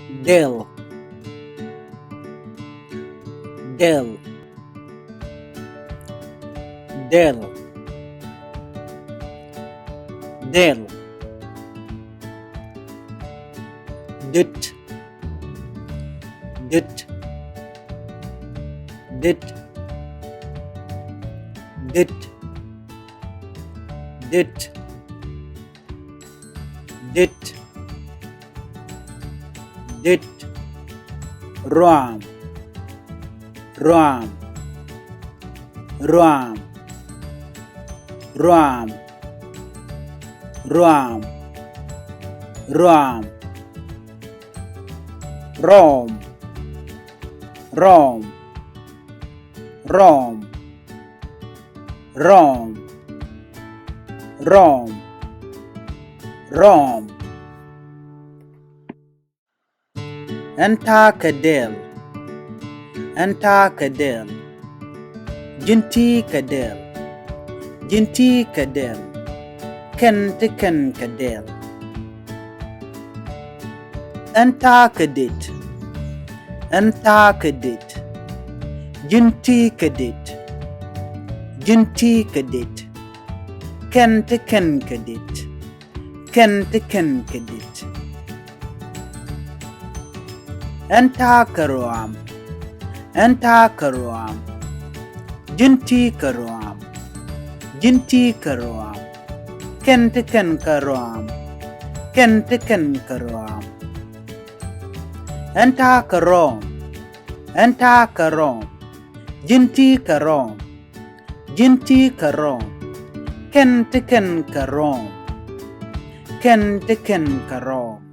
Del, del, del, del, dit, dit, dit, dit, dit, dit, dit, ram, ram, ram, ram, ram, ram, rom, rom, rom, rom, rom, rom. أنت كديل، أنت كديل، جنتي كديل، جنتي كديل، كنت كن كديل. أنت كديت، أنت كديت، جنتي كديت، جنتي كديت، كنت كن كديت، كنت كن كديت. أنت كروام، أنت كروام، جنتي كروام، جنتي كروام، كنت كن كروام، كنت كن كروام. أنت كروم، أنت كروم، جنتي كروم، جنتي كروم، كنت كن كروم، كنت كن كروم.